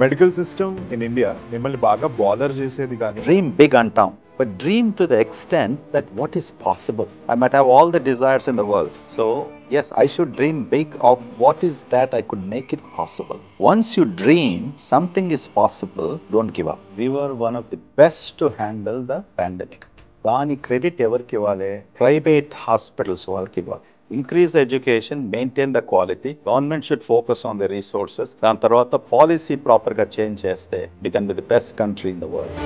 Medical system in India మిమ్మల్ని బాగా bother చేసేది కానీ Dream big antam, but dream to the extent that what is possible. I might have all the desires in the world. So, yes, I should dream big of what is that I could make it possible. Once you dream something is possible, don't give up. We were one of the best to handle the pandemic. దాని credit ఎవరికి ఇవ్వాలి? Private hospitals వాళ్ళకి ఇవ్వాలి. Increase education, maintain the quality. Government should focus on the resources. దాని తర్వాత policy ప్రాపర్గా change చేస్తే become the best country in the world.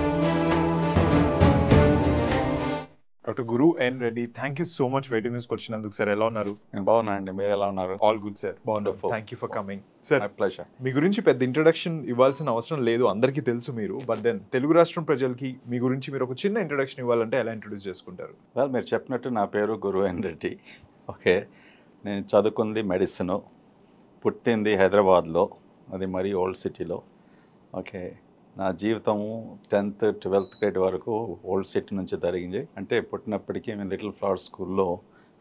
Doctor Guru N Reddy, thank you so much వెయిటింగ్ న్యూస్కి వచ్చినందుకు. సార్ ఎలా ఉన్నారు? నేను బాగున్నానండి, మీరు ఎలా ఉన్నారు? All good sir. Wonderful. Thank you for coming. Sir, my pleasure. మీ గురించి పెద్ద ఇంట్రడక్షన్ ఇవ్వాల్సిన అవసరం లేదు, అందరికీ తెలుసు మీరు. బట్ దెన్ తెలుగు రాష్ట్రం ప్రజలకి మీ గురించి మీరు ఒక చిన్న ఇంట్రడక్షన్ ఇవ్వాలంటే ఎలా ఇంట్రొడ్యూస్ చేసుకుంటారు? వెల్, మీరు చెప్పినట్టు నా పేరు గురు ఎన్ రెడ్డి. ఓకే, నేను చదువుకుంది మెడిసిన్, పుట్టింది హైదరాబాద్లో, అది మరీ ఓల్డ్ సిటీలో. ఓకే, నా జీవితము 10th 12th గ్రేడ్ వరకు ఓల్డ్ సిటీ నుంచి జరిగింది. అంటే పుట్టినప్పటికీ మేము లిటిల్ ఫ్లవర్ స్కూల్లో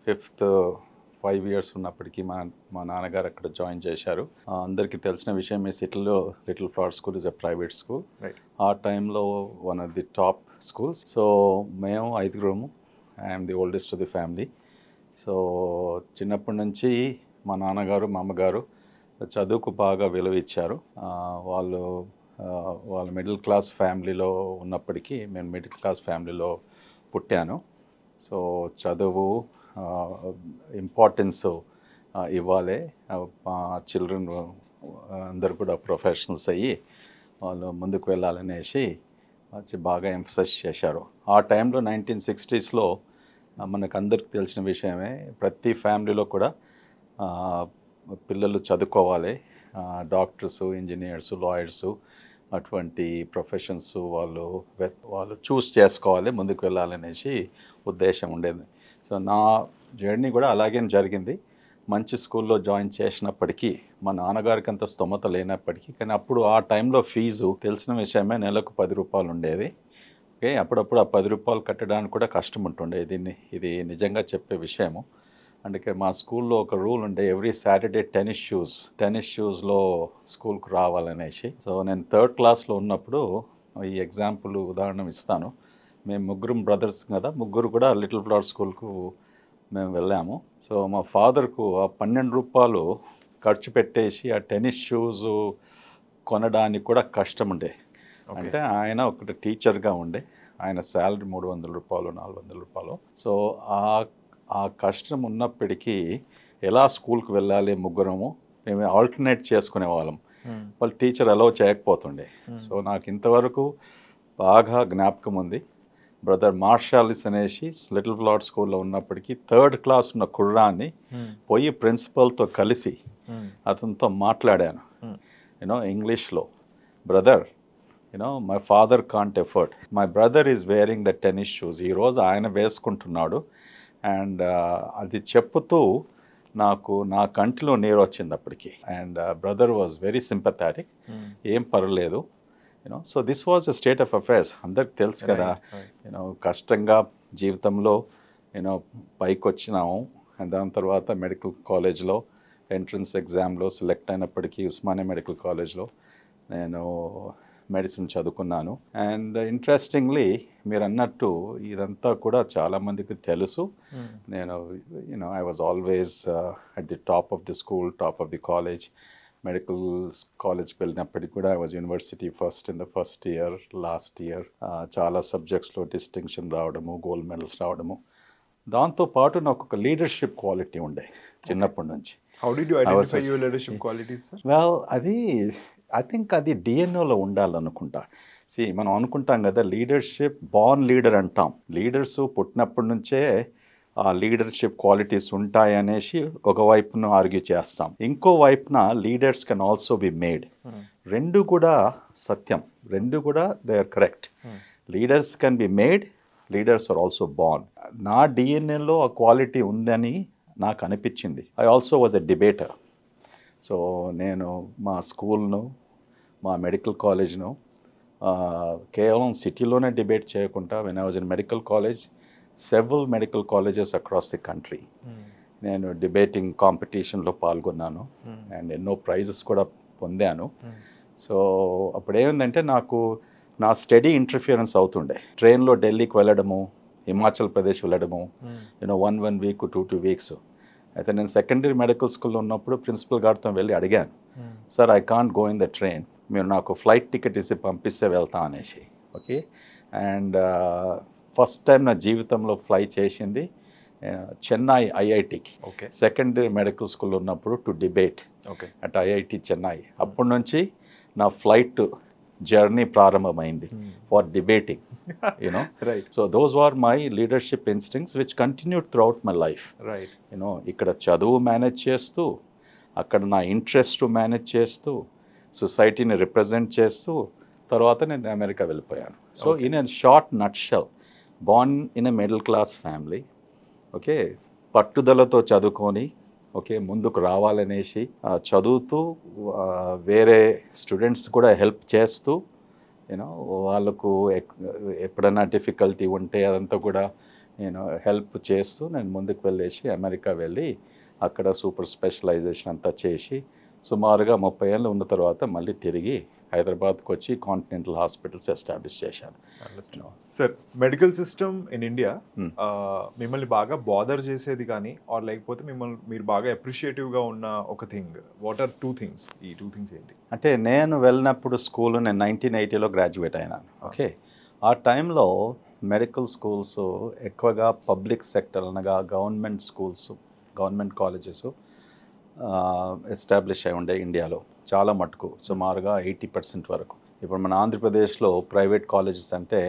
5th 5 years ఉన్నప్పటికీ మా నాన్నగారు అక్కడ జాయిన్ చేశారు. అందరికీ తెలిసిన విషయం, ఈ సిటీలో little flower school is a private school. ఆ టైంలో one of the top schools. So మేము 5 I'm the oldest of the family. So చిన్నప్పటి నుంచి మా నాన్నగారు మా అమ్మగారు చదువుకు బాగా విలువ ఇచ్చారు. వాళ్ళ మిడిల్ క్లాస్ ఫ్యామిలీలో ఉన్నప్పటికీ నేను మిడిల్ క్లాస్ ఫ్యామిలీలో పుట్టాను. సో చదువు ఇంపార్టెన్స్ ఇవ్వాలి, మా చిల్డ్రన్ అందరు కూడా ప్రొఫెషనల్స్ అయ్యి వాళ్ళు ముందుకు వెళ్ళాలనేసి బాగా ఎంఫసైజ్ చేశారు. ఆ టైంలో 1960sలో మనకు అందరికి తెలిసిన విషయమే, ప్రతి ఫ్యామిలీలో కూడా పిల్లలు చదువుకోవాలి, డాక్టర్స్, ఇంజనీర్స్, లాయర్సు, అటువంటి ప్రొఫెషన్స్ వాళ్ళు చూస్ చేసుకోవాలి, ముందుకు వెళ్ళాలనేసి ఉద్దేశం ఉండేది. సో నా జర్నీ కూడా అలాగే జరిగింది. మంచి స్కూల్లో జాయిన్ చేసినప్పటికీ మా నాన్నగారికి అంత స్తోమత లేనప్పటికీ, కానీ అప్పుడు ఆ టైంలో ఫీజు తెలిసిన విషయమే, నెలకు 10 రూపాయలు ఉండేది. ఓకే, అప్పుడప్పుడు ఆ 10 రూపాయలు కట్టడానికి కూడా కష్టం ఉంటుండే. ఇది నిజంగా చెప్పే విషయము. అందుకే మా స్కూల్లో ఒక రూల్ ఉండే, ఎవ్రీ సాటర్డే టెన్నిస్ షూస్లో స్కూల్కి రావాలనేసి. సో నేను 3rd క్లాస్లో ఉన్నప్పుడు ఈ ఎగ్జాంపుల్ ఉదాహరణ ఇస్తాను. మేము 3 బ్రదర్స్ కదా, 3 కూడా లిటిల్ ఫ్లవర్ స్కూల్కు మేము వెళ్ళాము. సో మా ఫాదర్కు ఆ 12 రూపాయలు ఖర్చు పెట్టేసి ఆ టెన్నిస్ షూస్ కొనడానికి కూడా కష్టం ఉండే. అంటే ఆయన ఒకటి టీచర్గా ఉండే, ఆయన శాలరీ 300 రూపాయలు 400 రూపాయలు. సో ఆ కష్టం ఉన్నప్పటికీ ఎలా స్కూల్కి వెళ్ళాలి, ముగ్గురము మేము ఆల్టర్నేట్ చేసుకునే వాళ్ళం. వాళ్ళు టీచర్ అలౌ చేయకపోతుండే. సో నాకు ఇంతవరకు బాగా జ్ఞాపకం ఉంది. బ్రదర్ మార్షాలిస్ అనేసి లిటిల్ ఫ్లవర్ స్కూల్లో ఉన్నప్పటికీ 3rd క్లాస్ ఉన్న కుర్రాన్ని పోయి ప్రిన్సిపల్తో కలిసి అతనితో మాట్లాడాను, ఇంగ్లీష్లో. Brother, my father can't effort, my brother is wearing the tennis shoes, ఈరోజు ఆయన వేసుకుంటున్నాడు. అండ్ అది చెప్పుతూ నాకు నా కంటిలో నీరు వచ్చింది అప్పటికి. And brother was very sympathetic, ఏం పర్లేదు. So this was a state of affairs. అందరికి తెలుసు కదా, కష్టంగా జీవితంలో పైకి వచ్చినాము. దాని తర్వాత మెడికల్ కాలేజ్లో ఎంట్రన్స్ ఎగ్జామ్లో సెలెక్ట్ అయినప్పటికీ ఉస్మానియా మెడికల్ కాలేజ్లో నేను మెడిసిన్ చదువుకున్నాను. అండ్ ఇంట్రెస్టింగ్లీ మీరు అన్నట్టు ఇదంతా కూడా చాలామందికి తెలుసు. నేను I was always at the top of the school, top of the college. Medical కాలేజ్కి వెళ్ళినప్పటికీ కూడా I was university first in the first year, last year. చాలా సబ్జెక్ట్స్లో డిస్టింక్షన్ రావడము, గోల్డ్ మెడల్స్ రావడము. దాంతోపాటు నాకు ఒక లీడర్షిప్ క్వాలిటీ ఉండే చిన్నప్పటి నుంచి. How did you identify your leadership qualities sir? Well, I think అది డిఎన్ఏలో ఉండాలనుకుంటా. మనం అనుకుంటాం కదా, లీడర్షిప్ బార్న్ లీడర్ అంటాం. లీడర్స్ పుట్టినప్పటి నుంచే ఆ లీడర్షిప్ క్వాలిటీస్ ఉంటాయనేసి ఒకవైపున ఆర్గ్యూ చేస్తాం. ఇంకో వైపున leaders can also be made. రెండు కూడా సత్యం, రెండు కూడా they are correct. Leaders can be made, leaders are also born. నా డిఎన్ఏలో ఆ క్వాలిటీ ఉందని నాకు అనిపించింది. I also was a debater. So నేను మా స్కూల్ను, మా మెడికల్ కాలేజ్ను కేవలం సిటీలోనే డిబేట్ చేయకుండా, when I was in medical college, several medical colleges across the country. నేను డిబేటింగ్ కాంపిటీషన్లో పాల్గొన్నాను అండ్ ఎన్నో ప్రైజెస్ కూడా పొందాను. సో అప్పుడు ఏమైందంటే నాకు నా స్టడీ ఇంటర్ఫియరెన్స్ అవుతుండే. ట్రైన్లో ఢిల్లీకి వెళ్ళడము, హిమాచల్ ప్రదేశ్ వెళ్ళడము, వన్ వీక్ 2 వీక్స్. అయితే నేను సెకండరీ మెడికల్ స్కూల్లో ఉన్నప్పుడు ప్రిన్సిపల్ గారితో వెళ్ళి అడిగాను, sir I can't go in the train, మీరు నాకు ఫ్లైట్ టికెట్ ఇచ్చి పంపిస్తే వెళ్తా అనేసి. ఓకే. అండ్ ఫస్ట్ టైం నా జీవితంలో ఫ్లై చేసింది చెన్నై ఐఐటికి. ఓకే. సెకండరీ మెడికల్ స్కూల్లో ఉన్నప్పుడు to debate okay. At IIT Chennai. అప్పటి నుంచి నా ఫ్లైట్ జర్నీ ప్రారంభమైంది for debating, right. So those are my leadership instincts which continued throughout my life. Right. ఇక్కడ చదువు మేనేజ్ చేస్తూ, అక్కడ నా ఇంట్రెస్ట్ మేనేజ్ చేస్తూ, సొసైటీని రిప్రజెంట్ చేస్తూ, తర్వాత నేను అమెరికా వెళ్ళిపోయాను. So in a short nutshell, born in a middle class family. Okay. పట్టుదలతో చదువుకొని ముందుకు రావాలనేసి చదువుతూ వేరే స్టూడెంట్స్ కూడా హెల్ప్ చేస్తూ, వాళ్ళకు ఎప్పుడైనా డిఫికల్టీ ఉంటే అదంతా కూడా హెల్ప్ చేస్తూ నేను ముందుకు వెళ్ళేసి అమెరికా వెళ్ళి అక్కడ సూపర్ స్పెషలైజేషన్ అంతా చేసి సుమారుగా 30 ఏళ్ళు ఉన్న తర్వాత మళ్ళీ తిరిగి హైదరాబాద్కి వచ్చి కాంటినెంటల్ హాస్పిటల్స్ ఎస్టాబ్లిష్ చేశాను. Sir, medical system in India మిమ్మల్ని బాగా బాదర్ చేసేది కానీ ఆర్ లేకపోతే మిమ్మల్ని మీరు బాగా అప్రిషియేటివ్గా ఉన్న ఒక థింగ్, వాట్ ఆర్ 2 థింగ్స్? ఈ 2 థింగ్స్ ఏంటి? అంటే నేను వెళ్ళినప్పుడు స్కూల్ నేను 1980లో గ్రాడ్యుయేట్ అయినాను. ఓకే. ఆ టైంలో మెడికల్ స్కూల్స్ ఎక్కువగా పబ్లిక్ సెక్టర్ అనగా government schools, government colleges establish అయి ఉండే ఇండియాలో చాలా మటుకు, సుమారుగా 80% వరకు. ఇప్పుడు మన ఆంధ్రప్రదేశ్లో ప్రైవేట్ కాలేజెస్ అంటే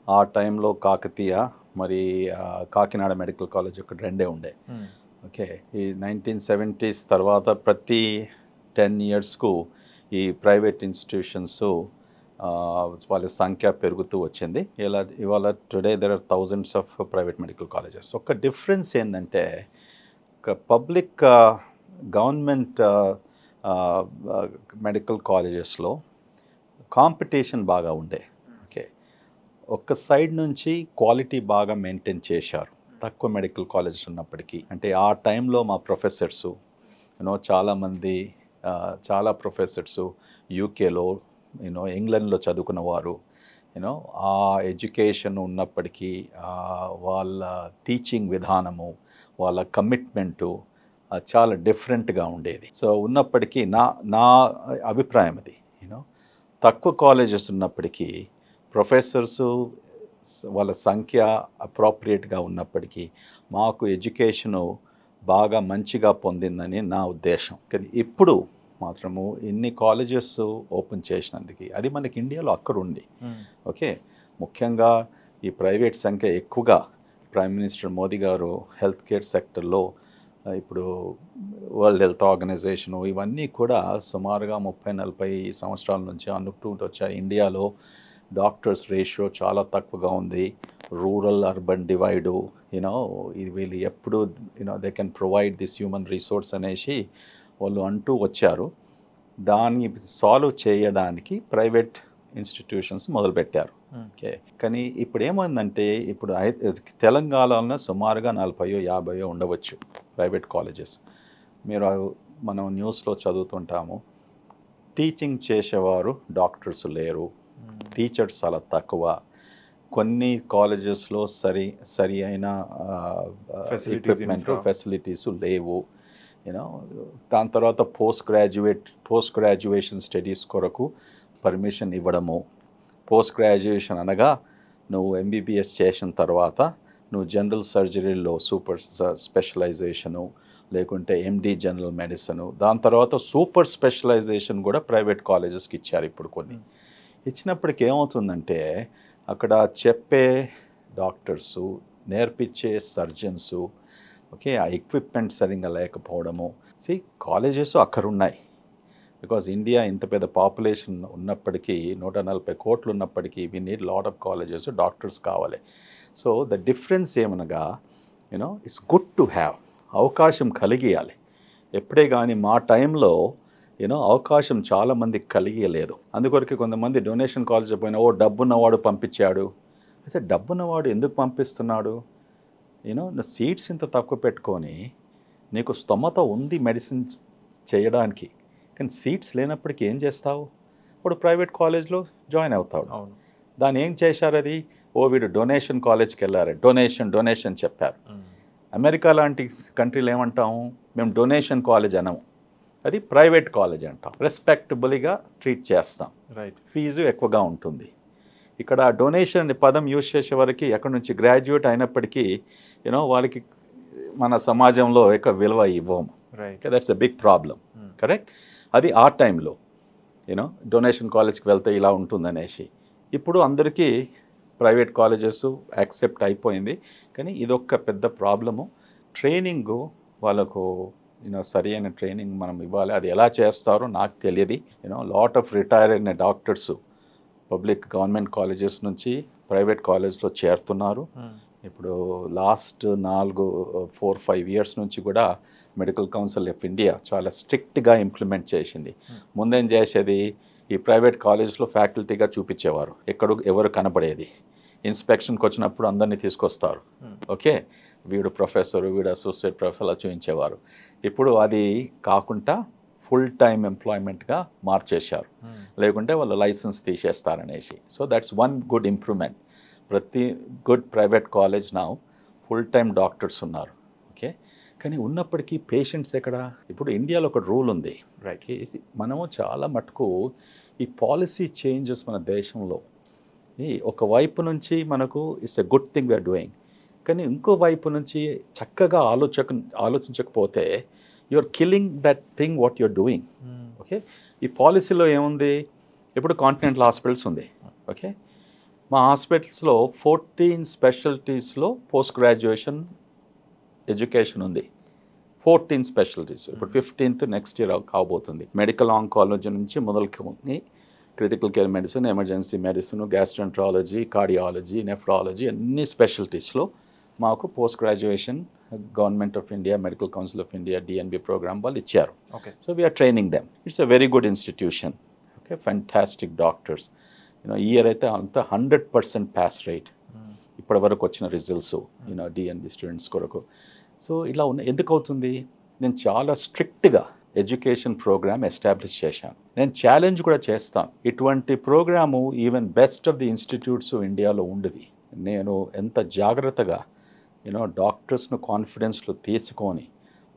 ఆ టైంలో కాకతీయ, మరి కాకినాడ మెడికల్ కాలేజ్ ఒక 2 ఉండే. ఓకే. ఈ 1970s తర్వాత ప్రతి 10 yearsకు ఈ ప్రైవేట్ ఇన్స్టిట్యూషన్స్ వాళ్ళ సంఖ్య పెరుగుతూ వచ్చింది. ఇవాళ today there are thousands of private medical colleges. ఒక డిఫరెన్స్ ఏంటంటే పబ్లిక్ గవర్నమెంట్ మెడికల్ కాలేజెస్లో కాంపిటీషన్ బాగా ఉండే. ఓకే. ఒక్క సైడ్ నుంచి క్వాలిటీ బాగా మెయింటైన్ చేశారు తక్కువ మెడికల్ కాలేజెస్ ఉన్నప్పటికీ. అంటే ఆ టైంలో మా ప్రొఫెసర్సు చాలామంది చాలా ప్రొఫెసర్సు యూకేలో ఇంగ్లాండ్లో చదువుకున్న వారు, ఆ ఎడ్యుకేషన్ ఉన్నప్పటికీ వాళ్ళ టీచింగ్ విధానము, వాళ్ళ కమిట్మెంటు చాలా డిఫరెంట్గా ఉండేది. సో ఉన్నప్పటికీ నా అభిప్రాయం అది, తక్కువ కాలేజెస్ ఉన్నప్పటికీ ప్రొఫెసర్సు వాళ్ళ సంఖ్య అప్రోప్రియేట్గా ఉన్నప్పటికీ మాకు ఎడ్యుకేషను బాగా మంచిగా పొందిందని నా ఉద్దేశం. కానీ ఇప్పుడు మాత్రము ఇన్ని కాలేజెస్ ఓపెన్ చేసినందుకు అది మనకి ఇండియాలో అక్కడుంది. ఓకే. ముఖ్యంగా ఈ ప్రైవేట్ సంఖ్య ఎక్కువగా ప్రైమ్ మినిస్టర్ మోదీ గారు హెల్త్ కేర్ సెక్టర్లో ఇప్పుడు వరల్డ్ హెల్త్ ఆర్గనైజేషను ఇవన్నీ కూడా సుమారుగా 30-40 సంవత్సరాల నుంచి అనుకుంటూ వచ్చాయి. ఇండియాలో డాక్టర్స్ రేషియో చాలా తక్కువగా ఉంది. రూరల్ అర్బన్ డివైడు, వీళ్ళు ఎప్పుడు they can provide this human resource అనేసి వాళ్ళు అంటూ వచ్చారు. దాన్ని సాల్వ్ చేయడానికి ప్రైవేట్ ఇన్స్టిట్యూషన్స్ మొదలుపెట్టారు. ఓకే. కానీ ఇప్పుడు ఏమైందంటే ఇప్పుడు తెలంగాణలో సుమారుగా 40-50 ఉండవచ్చు ప్రైవేట్ కాలేజెస్. మనం న్యూస్లో చదువుతుంటాము, టీచింగ్ చేసేవారు డాక్టర్స్ లేరు, టీచర్స్ చాలా తక్కువ, కొన్ని కాలేజెస్లో సరి అయిన ఎక్విప్మెంట్ ఫెసిలిటీస్ లేవు. దాని తర్వాత పోస్ట్ గ్రాడ్యుయేషన్ స్టడీస్ కొరకు పర్మిషన్ ఇవ్వడము. పోస్ట్ గ్రాడ్యుయేషన్ అనగా నువ్వు ఎంబీబీఎస్ చేసిన తర్వాత నువ్వు జనరల్ సర్జరీలో సూపర్ స్పెషలైజేషను, లేకుంటే ఎండి జనరల్ మెడిసిన్, దాని తర్వాత సూపర్ స్పెషలైజేషన్ కూడా ప్రైవేట్ కాలేజెస్కి ఇచ్చారు ఇప్పుడు కొన్ని. ఇచ్చినప్పటికి ఏమవుతుందంటే అక్కడ చెప్పే డాక్టర్సు, నేర్పించే సర్జన్సు, ఓకే, ఆ ఎక్విప్మెంట్ సరిగ్గా లేకపోవడము. కాలేజెస్ అక్కడ ఉన్నాయి. బికాజ్ ఇండియా ఇంత పెద్ద పాపులేషన్ ఉన్నప్పటికీ 140 కోట్లు ఉన్నప్పటికీ we need lot of colleges, doctors కావాలి. సో ద డిఫరెన్స్ ఏమనగా ఇట్స్ గుడ్ టు హ్యావ్, అవకాశం కలిగియాలి. ఎప్పుడే కానీ మా టైంలో అవకాశం చాలామందికి కలిగలేదు. అందుకొరకు కొంతమంది డొనేషన్ కాలేజ్ పోయినా డబ్బున్నవాడు పంపించాడు. అయితే డబ్బున్నవాడు ఎందుకు పంపిస్తున్నాడు? సీట్స్ ఇంత తక్కువ పెట్టుకొని నీకు స్తోమత ఉంది మెడిసిన్ చేయడానికి, కానీ సీట్స్ లేనప్పటికీ ఏం చేస్తావు? ఇప్పుడు ప్రైవేట్ కాలేజ్లో జాయిన్ అవుతాడు. అవును. దాన్ని ఏం చేశారు అది, వీడు డొనేషన్ కాలేజ్కి వెళ్ళారు, డొనేషన్ చెప్పారు. అమెరికా లాంటి కంట్రీలు ఏమంటాము, మేము డొనేషన్ కాలేజ్ అనము, అది ప్రైవేట్ కాలేజ్ అంటాం. రెస్పెక్టబుల్గా ట్రీట్ చేస్తాం, రైట్. ఫీజు ఎక్కువగా ఉంటుంది. ఇక్కడ డొనేషన్ పదం యూజ్ చేసే వరకు ఎక్కడి నుంచి గ్రాడ్యుయేట్ అయినప్పటికీ వాళ్ళకి మన సమాజంలో ఎక్కువ విలువ ఇవ్వము. Right. That's a big problem. Correct. అది ఆ టైంలో డొనేషన్ కాలేజ్కి వెళ్తే ఇలా ఉంటుందనేసి. ఇప్పుడు అందరికీ ప్రైవేట్ కాలేజెస్ యాక్సెప్ట్ అయిపోయింది. కానీ ఇదొక పెద్ద ప్రాబ్లము. ట్రైనింగు వాళ్ళకు సరి అయిన ట్రైనింగ్ మనం ఇవ్వాలి. అది ఎలా చేస్తారో నాకు తెలియదు. లాట్ ఆఫ్ రిటైర్ అయిన డాక్టర్స్ పబ్లిక్ గవర్నమెంట్ కాలేజెస్ నుంచి ప్రైవేట్ కాలేజ్లో చేరుతున్నారు. ఇప్పుడు లాస్ట్ 4-5 ఇయర్స్ నుంచి కూడా మెడికల్ కౌన్సిల్ ఆఫ్ ఇండియా చాలా స్ట్రిక్ట్గా ఇంప్లిమెంట్ చేసింది. ముందేం చేసేది, ఈ ప్రైవేట్ కాలేజ్లో ఫ్యాకల్టీగా చూపించేవారు, ఎవరు కనబడేది. ఇన్స్పెక్షన్కి వచ్చినప్పుడు అందరినీ తీసుకొస్తారు, ఓకే వీడు ప్రొఫెసర్, వీడు అసోసియేట్ ప్రొఫెసర్ అలా చూపించేవారు. ఇప్పుడు అది కాకుండా ఫుల్ టైమ్ ఎంప్లాయ్మెంట్గా మార్చేశారు, లేకుంటే వాళ్ళు లైసెన్స్ తీసేస్తారనేసి. So that's one good improvement. ప్రతి గుడ్ ప్రైవేట్ కాలేజ్ నా ఫుల్ టైమ్ డాక్టర్స్ ఉన్నారు, ఓకే. కానీ ఉన్నప్పటికీ పేషెంట్స్ ఎక్కడ? ఇప్పుడు ఇండియాలో ఒక రూల్ ఉంది, రైట్. మనము చాలా మటుకు ఈ పాలసీ చేంజెస్ మన దేశంలో ఒక వైపు నుంచి మనకు it's a good thing we are doing, కానీ ఇంకో వైపు నుంచి చక్కగా ఆలోచించకపోతే you are killing that thing what you are doing, okay. ఈ పాలసీలో ఏముంది, ఇప్పుడు కాంటినెంటల్ హాస్పిటల్స్ ఉంది, ఓకే. మా హాస్పిటల్స్లో 14 స్పెషాలిటీస్లో పోస్ట్ గ్రాడ్యుయేషన్ ఎడ్యుకేషన్ ఉంది. 14 స్పెషాలిటీస్. ఇప్పుడు 15th నెక్స్ట్ ఇయర్ కాబోతుంది. మెడికల్ ఆంకాలజీ నుంచి మొదలుకొని critical care medicine, emergency medicine, gastroenterology, cardiology, nephrology, అన్ని స్పెషాలిటీస్లో మాకు post graduation government of India, Medical Council of India, DNB programme వాళ్ళు ఇచ్చారు. Okay. So we are training them. It's a very good institution, okay. Fantastic doctors. Year అయితే అంతా 100% pass rate ఇప్పటి వరకు వచ్చిన రిజల్ట్స్ డిఎన్బి స్టూడెంట్స్ కొరకు. సో ఇలా ఎందుకు అవుతుంది, నేను చాలా స్ట్రిక్ట్గా ఎడ్యుకేషన్ ప్రోగ్రామ్ ఎస్టాబ్లిష్ చేశాను. నేను ఛాలెంజ్ కూడా చేస్తాను, ఇటువంటి programme even best of the institutes ఇండియాలో ఉండేది. నేను ఎంత జాగ్రత్తగా డాక్టర్స్ను కాన్ఫిడెన్స్లో తీసుకొని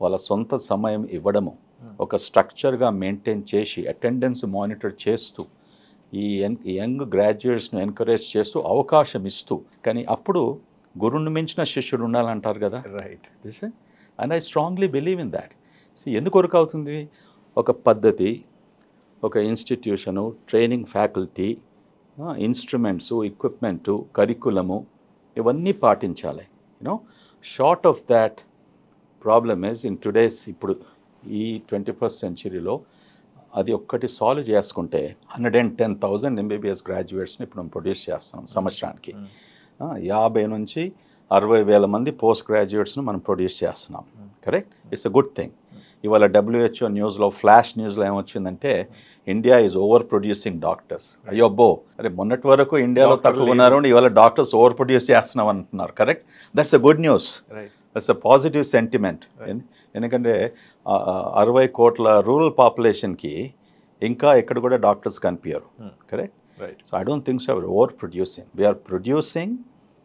వాళ్ళ సొంత సమయం ఇవ్వడము, ఒక స్ట్రక్చర్గా మెయింటైన్ చేసి అటెండెన్స్ మానిటర్ చేస్తూ ఈ యంగ్ గ్రాడ్యుయేట్స్ను ఎంకరేజ్ చేస్తూ అవకాశం ఇస్తూ, కానీ అప్పుడు గురువుని మించిన శిష్యుడు ఉండాలంటారు కదా, right. And I strongly believe in that. ఎందుకు వరకు అవుతుంది, ఒక పద్ధతి, ఒక institution, training faculty, instruments, equipment, కరికులము, ఇవన్నీ పాటించాలి. Short of that problem is in today's, ఇప్పుడు ఈ 21st centuryలో అది ఒక్కటి సాల్వ్ చేసుకుంటే 110,000 ఎంబీబీఎస్ గ్రాడ్యుయేట్స్ని ఇప్పుడు మనం ప్రొడ్యూస్ చేస్తాం సంవత్సరానికి. 50 నుంచి 60,000 మంది పోస్ట్ గ్రాడ్యుయేట్స్ను మనం ప్రొడ్యూస్ చేస్తున్నాం, correct. It's a good thing. ఇవాళ WHO న్యూస్లో, ఫ్లాష్ న్యూస్లో ఏమొచ్చిందంటే, India is over producing doctors. అయ్యోబ్బో, అరే మొన్నటి వరకు ఇండియాలో తక్కువ ఉన్నారు, ఇవాళ డాక్టర్స్ ఓవర్ ప్రొడ్యూస్ చేస్తున్నాం అంటున్నారు, correct. That's a good news, that's a positive sentiment. ఎందుకంటే 60 కోట్ల రూరల్ పాపులేషన్కి ఇంకా ఎక్కడ కూడా డాక్టర్స్ కనిపించరు, correct. So I don't think so over producing. We are producing,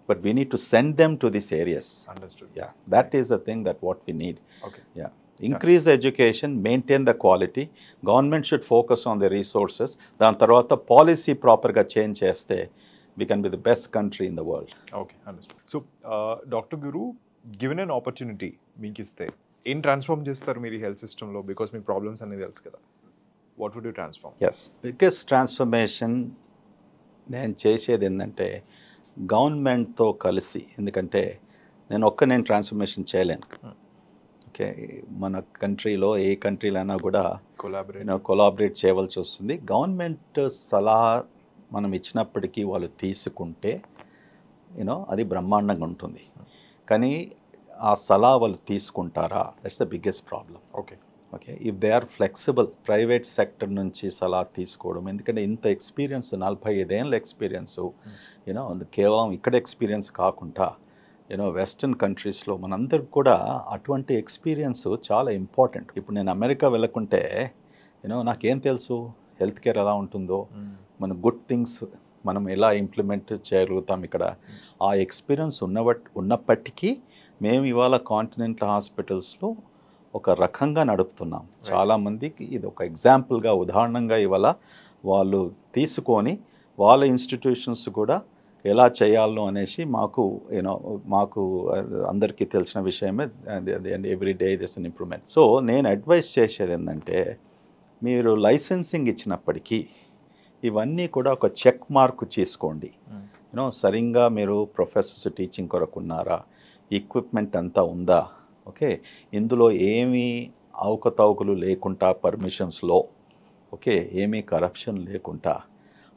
but we need to send them to these areas. Understood. Yeah, that is the thing that what we need. Okay. Yeah. Increase the education, maintain the quality. Government should focus on the resources. Dan tarvata policy proper ga change cheste, we can be the best country in the world. Okay, understood. So, Dr. Guru, given an opportunity, meeki iste, in transform chestaru meer health system lo, because mee problems anedi telusu kada. What would you transform? Yes. Biggest transformation నేను చేసేది ఏంటంటే గవర్నమెంట్తో కలిసి, ఎందుకంటే నేను transformation చేయలేను, okay. మన కంట్రీలో ఏ కంట్రీలైనా కూడా కొలాబరేట్ చేయవలసి వస్తుంది. గవర్నమెంట్ సలహా మనం ఇచ్చినప్పటికీ వాళ్ళు తీసుకుంటే అది బ్రహ్మాండంగా ఉంటుంది. కానీ ఆ సలహా వాళ్ళు తీసుకుంటారా, that's the biggest problem. Okay. Okay. If they are flexible, private sector నుంచి సలహా తీసుకోవడం, ఎందుకంటే ఇంత ఎక్స్పీరియన్స్, 45 ఏళ్ళ ఎక్స్పీరియన్సు, కేవలం ఇక్కడ ఎక్స్పీరియన్స్ కాకుండా వెస్టర్న్ కంట్రీస్లో మనందరికి కూడా అటువంటి ఎక్స్పీరియన్స్ చాలా ఇంపార్టెంట్. ఇప్పుడు నేను అమెరికా వెళ్ళకుంటే నాకేం తెలుసు, హెల్త్ కేర్ ఎలా ఉంటుందో, మన గుడ్ థింగ్స్ మనం ఎలా ఇంప్లిమెంట్ చేయగలుగుతాం ఇక్కడ, ఆ ఎక్స్పీరియన్స్ ఉన్నప్పటికీ మేము ఇవాళ కాంటినెంటల్ హాస్పిటల్స్లో ఒక రకంగా నడుపుతున్నాం. చాలామందికి ఇది ఒక ఎగ్జాంపుల్గా, ఉదాహరణంగా ఇవాళ వాళ్ళు తీసుకొని వాళ్ళ ఇన్స్టిట్యూషన్స్ కూడా ఎలా చేయాలో అనేసి మాకు అందరికీ తెలిసిన విషయమే. Every day this an improvement. So నేను అడ్వైస్ చేసేది ఏంటంటే, మీరు లైసెన్సింగ్ ఇచ్చినప్పటికీ ఇవన్నీ కూడా ఒక చెక్ మార్క్ చేసుకోండి. సరిగ్గా మీరు ప్రొఫెసర్స్ టీచింగ్ కొరకు ఉన్నారా, ఎక్విప్మెంట్ అంతా ఉందా, ఓకే, ఇందులో ఏమీ అవకతవకలు లేకుండా పర్మిషన్స్లో, ఓకే, ఏమీ కరప్షన్ లేకుండా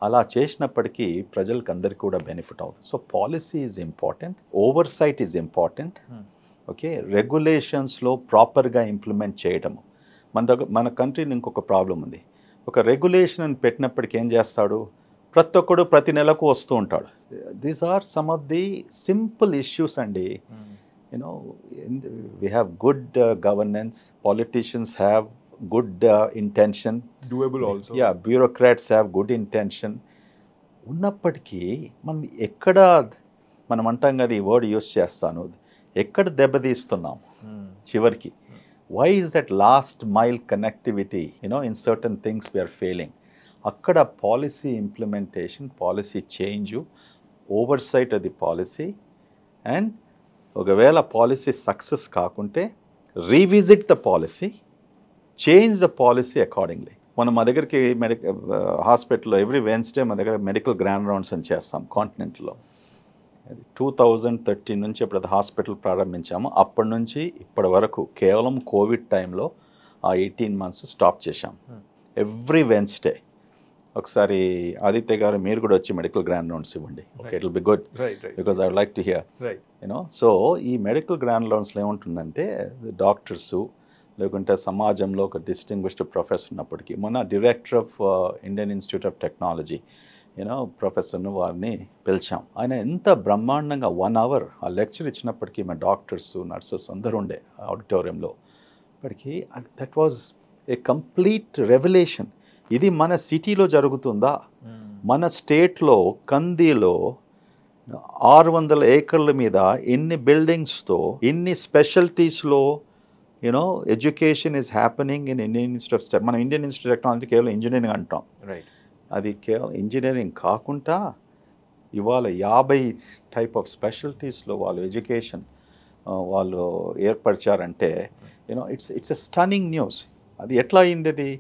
అలా చేసినప్పటికీ ప్రజలకు అందరికీ కూడా బెనిఫిట్ అవుతుంది. So policy is important, oversight is important, okay, రెగ్యులేషన్స్లో ప్రాపర్గా ఇంప్లిమెంట్ చేయడము. మన కంట్రీని ఇంకొక ప్రాబ్లం ఉంది. ఒక రెగ్యులేషన్ పెట్టినప్పటికీ ఏం చేస్తాడు, ప్రతి ఒక్కడు ప్రతి నెలకు వస్తూ ఉంటాడు. These are some of the simple issues అండి. We have good governance, politicians have good intention, doable also. Yeah, bureaucrats have good intention. ఉన్నప్పటికీ మనం అంటాం కదా, ఈ వర్డ్ యూస్ చేస్తాను, ఎక్కడ దెబ్బతీస్తున్నాం చివరికి. Why is that last mile connectivity, in certain things we are failing. అక్కడ policy implementation, policy change, oversight అది పాలసీ. అండ్ ఒకవేళ పాలసీ సక్సెస్ కాకుంటే revisit the policy, change the policy accordingly. మా దగ్గరికి హాస్పిటల్లో ఎవ్రీ వెన్స్డే మా దగ్గర మెడికల్ గ్రాండ్ రౌండ్స్ అని చేస్తాం కాంటినెంట్లో. 2013 నుంచి ఎప్పుడైతే హాస్పిటల్ ప్రారంభించామో అప్పటి నుంచి ఇప్పటి వరకు కేవలం కోవిడ్ టైంలో ఆ 18 months స్టాప్ చేశాం. ఎవ్రీ వెన్స్డే ఒకసారి ఆదిత్య గారు మీరు కూడా వచ్చి మెడికల్ గ్రాండ్ రౌండ్స్ ఇవ్వండి. Okay, it will be good because I would like to hear. So ఈ మెడికల్ గ్రాండ్ రౌండ్స్లో ఏముంటుందంటే, డాక్టర్సు లేకుంటే సమాజంలో ఒక డిస్టింగ్విష్డ్ ప్రొఫెసర్ ఉన్నప్పటికీ, మొన్న director of Indian Institute of Technology ప్రొఫెసర్ను వారిని పిలిచాం. ఆయన ఎంత బ్రహ్మాండంగా 1 hour ఆ లెక్చర్ ఇచ్చినప్పటికీ మా డాక్టర్స్, నర్సెస్ అందరూ ఉండే ఆడిటోరియంలో. ఇప్పటికీ that was a complete revolution. ఇది మన సిటీలో జరుగుతుందా? మన స్టేట్లో కందీలో 600 acres మీద ఇన్ని బిల్డింగ్స్తో, ఇన్ని స్పెషల్టీస్లో education is happening in Indian Institute of మనం ఇండియన్ ఇన్స్టిట్యూట్ ఆఫ్ టెక్నాలజీ కేవలం ఇంజనీరింగ్ అంటాం. అది కేవలం ఇంజనీరింగ్ కాకుండా ఇవాళ 50 type ఆఫ్ స్పెషల్టీస్లో వాళ్ళు ఎడ్యుకేషన్ వాళ్ళు ఏర్పరిచారంటే ఇట్స్ ఎ స్టన్నింగ్ న్యూస్. అది ఎట్లా అయింది? అది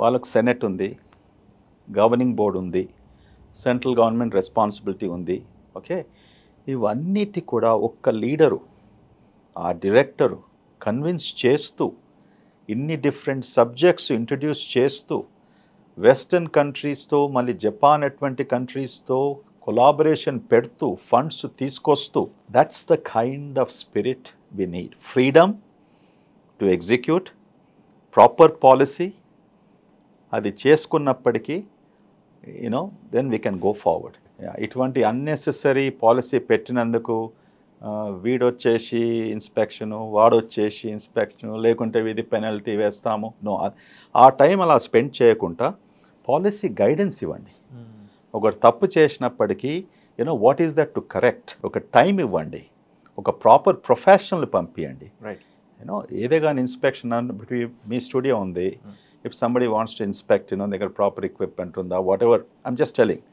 వాళ్ళకు సెనెట్ ఉంది, గవర్నింగ్ బోర్డు ఉంది, సెంట్రల్ గవర్నమెంట్ రెస్పాన్సిబిలిటీ ఉంది. ఓకే, ఇవన్నిటి కూడా ఒక్క లీడరు, ఆ డైరెక్టరు కన్విన్స్ చేస్తూ, ఇన్ని డిఫరెంట్ సబ్జెక్ట్స్ ఇంట్రడ్యూస్ చేస్తూ, వెస్టర్న్ కంట్రీస్తో మళ్ళీ జపాన్ అటువంటి కంట్రీస్తో కొలాబరేషన్ పెడుతూ, ఫండ్స్ తీసుకొస్తూ, that's the kind of spirit we need. Freedom to execute proper policy, అది చేసుకున్నప్పటికీ then we can go forward. ఇటువంటి అన్నెసెసరీ పాలసీ పెట్టినందుకు వీడొచ్చేసి ఇన్స్పెక్షను, వాడొచ్చేసి ఇన్స్పెక్షను, లేకుంటే ఇది పెనల్టీ వేస్తాము, నో. ఆ టైం అలా స్పెండ్ చేయకుండా పాలసీ గైడెన్స్ ఇవ్వండి. ఒకరు తప్పు చేసినప్పటికీ what is that to correct, ఒక టైం ఇవ్వండి, ఒక ప్రాపర్ ప్రొఫెషనల్ పంపించండి. ఏదే కానీ ఇన్స్పెక్షన్ మీ స్టూడియో ఉంది, if somebody wants to inspect, దగ్గర ప్రాపర్ ఎక్విప్మెంట్ ఉందా, what ever, I'm just telling.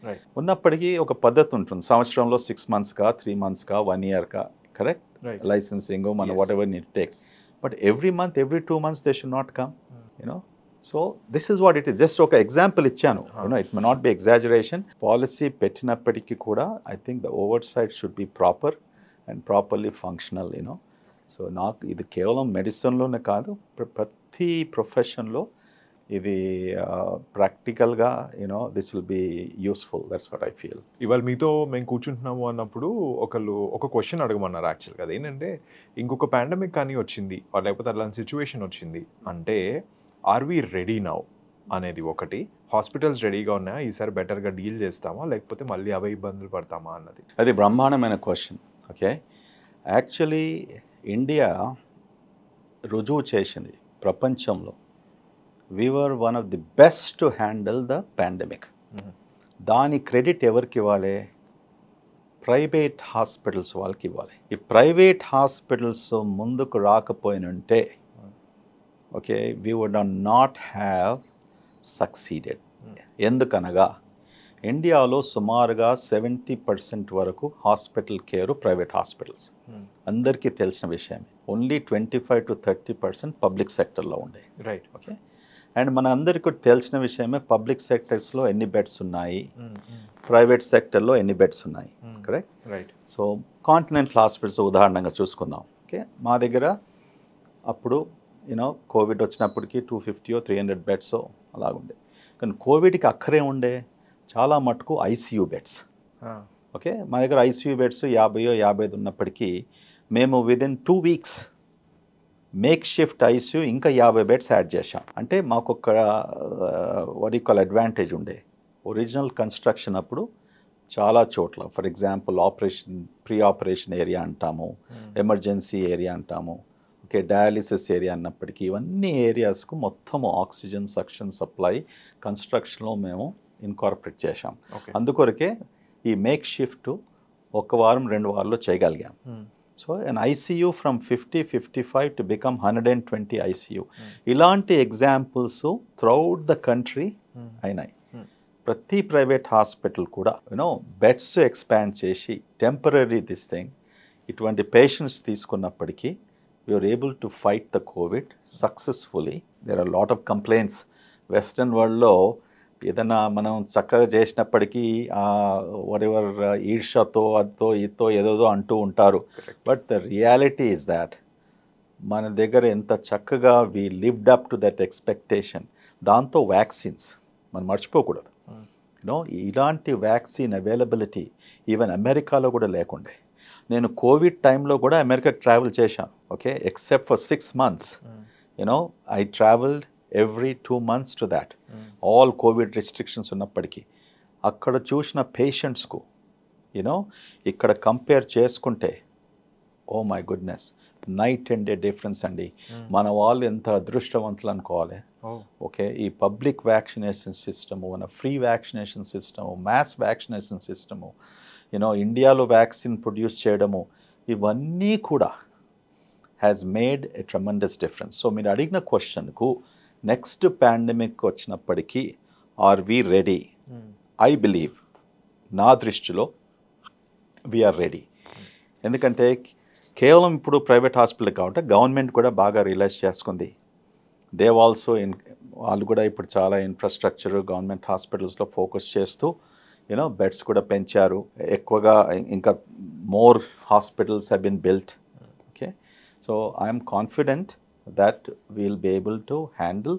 ఉన్నప్పటికీ ఒక పద్ధతి ఉంటుంది. సంవత్సరంలో 6 months, 3 months, 1 year, correct licensing మన whatever need takes. But every month, every 2 months they should not come. So this is what it is. Just ఒక example ఇచ్చాను. It may not be exaggeration. Policy పెట్టినప్పటికీ కూడా I think the oversight should be proper and properly functional. So నాకు ఇది కేవలం మెడిసిన్లోనే కాదు, ప్రతి ప్రొఫెషన్లో ఇది ప్రాక్టికల్గా this will be useful. That's what I feel. ఇవాళ మీతో మేము కూర్చుంటున్నాము అన్నప్పుడు ఒక క్వశ్చన్ అడగమన్నారు యాక్చువల్గా. అదేంటంటే, ఇంకొక పాండమిక్ కానీ వచ్చింది, లేకపోతే అలాంటి సిచ్యువేషన్ వచ్చింది అంటే, ఆర్ వి రెడీ నౌ అనేది ఒకటి. హాస్పిటల్స్ రెడీగా ఉన్నాయా, ఈసారి బెటర్గా డీల్ చేస్తామా, లేకపోతే మళ్ళీ అవే ఇబ్బందులు పడతామా అన్నది. అది బ్రహ్మాండమైన క్వశ్చన్. ఓకే, యాక్చువల్లీ ఇండియా రుజువు చేసింది ప్రపంచంలో we were one of the best to handle the pandemic. దాని క్రెడిట్ ఎవరికి ఇవ్వాలి? ప్రైవేట్ హాస్పిటల్స్ వాళ్ళకి ఇవ్వాలి. ఈ ప్రైవేట్ హాస్పిటల్స్ ముందుకు రాకపోయినుంటే okay we would not have succeeded. ఎందుకనగా ఇండియాలో సుమారుగా 70% వరకు హాస్పిటల్ కేరు ప్రైవేట్ హాస్పిటల్స్. అందరికీ తెలిసిన విషయమే. ఓన్లీ 25 to 30% పబ్లిక్ సెక్టర్లో ఉండే. రైట్. ఓకే అండ్ మన అందరికీ తెలిసిన విషయమే పబ్లిక్ సెక్టర్స్లో ఎన్ని బెడ్స్ ఉన్నాయి, ప్రైవేట్ సెక్టర్లో ఎన్ని బెడ్స్ ఉన్నాయి. Correct. Right. So continental hospitals ఉదాహరణగా చూసుకుందాం. ఓకే మా దగ్గర అప్పుడు కోవిడ్ వచ్చినప్పటికీ 250 or 300 బెడ్స్ అలాగుండే. కానీ కోవిడ్కి అక్కడే ఉండే చాలా మటుకు ఐసీయూ బెడ్స్. ఓకే మా దగ్గర ఐసీయూ బెడ్స్ 50-55 ఉన్నప్పటికీ మేము within 2 weeks make shift ICU ఇంకా 50 బెడ్స్ యాడ్ చేశాం. అంటే మాకు ఒక వడికల్ అడ్వాంటేజ్ ఉండే. ఒరిజినల్ కన్స్ట్రక్షన్ అప్పుడు చాలా చోట్ల for example pre operation area అంటాము, ఎమర్జెన్సీ ఏరియా అంటాము, ఓకే డయాలిసిస్ ఏరియా అన్నప్పటికీ ఇవన్నీ ఏరియాస్కు మొత్తము ఆక్సిజన్ సక్షన్ సప్లై కన్స్ట్రక్షన్లో మేము ఇన్కార్పొరేట్ చేశాం. అందుకొరకే ఈ మేక్ షిఫ్ట్ 1 వారం 2 వారాల్లో చేయగలిగాం. So an ICU from 50-55 to become 120 ICU. ఇలాంటి ఎగ్జాంపుల్స్ త్రూఅవుట్ ద కంట్రీ అయినాయి. ప్రతి ప్రైవేట్ హాస్పిటల్ కూడా బెడ్స్ ఎక్స్పాండ్ చేసి టెంపరీ దిస్ థింగ్ ఇటువంటి పేషెంట్స్ తీసుకున్నప్పటికీ we are able to fight the Covid successfully. There are lot of complaints. Western వరల్డ్లో ఏదైనా మనం చక్కగా చేసినప్పటికీ వాటెవర్ ఈర్షతో అదో ఇతో ఏదోదో అంటూ ఉంటారు. But the reality is that మన దగ్గర ఎంత చక్కగా we lived up to that expectation. దాంతో వ్యాక్సిన్స్ మనం మర్చిపోకూడదు. ఇలాంటి వ్యాక్సిన్ అవైలబిలిటీ ఈవెన్ అమెరికాలో కూడా లేకుండే. నేను కోవిడ్ టైంలో కూడా అమెరికాకి ట్రావెల్ చేశాను. Okay except for 6 months I travelled every 2 months to that. All COVID restrictions ఉన్నప్పటికీ అక్కడ చూసిన పేషెంట్స్కు ఇక్కడ కంపేర్ చేసుకుంటే oh my goodness night and day difference అండి. మన వాళ్ళు ఎంత అదృష్టవంతులు అనుకోవాలి. ఓకే ఈ పబ్లిక్ వ్యాక్సినేషన్ సిస్టము, మన free vaccination system, mass vaccination system, ఇండియాలో వ్యాక్సిన్ ప్రొడ్యూస్ చేయడము ఇవన్నీ కూడా has made a tremendous difference. So మీరు అడిగిన క్వశ్చన్కు నెక్స్ట్ పాండమిక్ వచ్చినప్పటికీ are we ready? I believe నా దృష్టిలో వీఆర్ రెడీ. ఎందుకంటే కేవలం ఇప్పుడు ప్రైవేట్ హాస్పిటల్ కాబట్టి గవర్నమెంట్ కూడా బాగా రియలైజ్ చేసుకుంది. దేవ్ ఆల్సో వాళ్ళు కూడా ఇప్పుడు చాలా ఇన్ఫ్రాస్ట్రక్చర్ గవర్నమెంట్ హాస్పిటల్స్లో ఫోకస్ చేస్తూ బెడ్స్ కూడా పెంచారు. ఎక్కువగా ఇంకా more hospitals have been built. Okay so I'm confident that we'll be able to handle.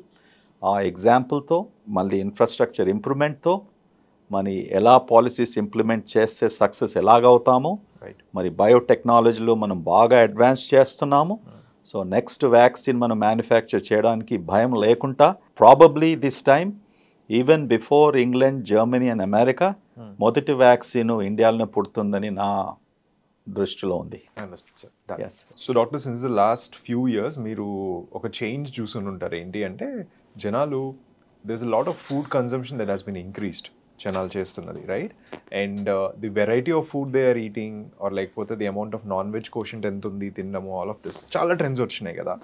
ఆ ఎగ్జాంపుల్తో మళ్ళీ ఇన్ఫ్రాస్ట్రక్చర్ ఇంప్రూవ్మెంట్తో మరి ఎలా పాలసీస్ ఇంప్లిమెంట్ చేస్తే సక్సెస్ ఎలాగవుతామో, మరి బయోటెక్నాలజీలో మనం బాగా అడ్వాన్స్ చేస్తున్నాము. సో నెక్స్ట్ వ్యాక్సిన్ మనం మ్యానుఫ్యాక్చర్ చేయడానికి భయం లేకుండా probably this time even before England, Germany and America మొదటి వ్యాక్సిన్ ఇండియాలోనే పుడుతుందని నా దృష్టిలో ఉంది. So doctor since the last few years మీరు ఒక చేంజ్ చూసుకుని ఉంటారు. ఏంటి అంటే జనాలు there is a lot of food consumption that has been increased. జనాలు చేస్తున్నది right. And the variety of food they are eating or లేకపోతే the amount of non veg quotient ఎంత ఉంది తినడము, ఆల్ ఆఫ్ దిస్ చాలా ట్రెండ్స్ వచ్చినాయి కదా.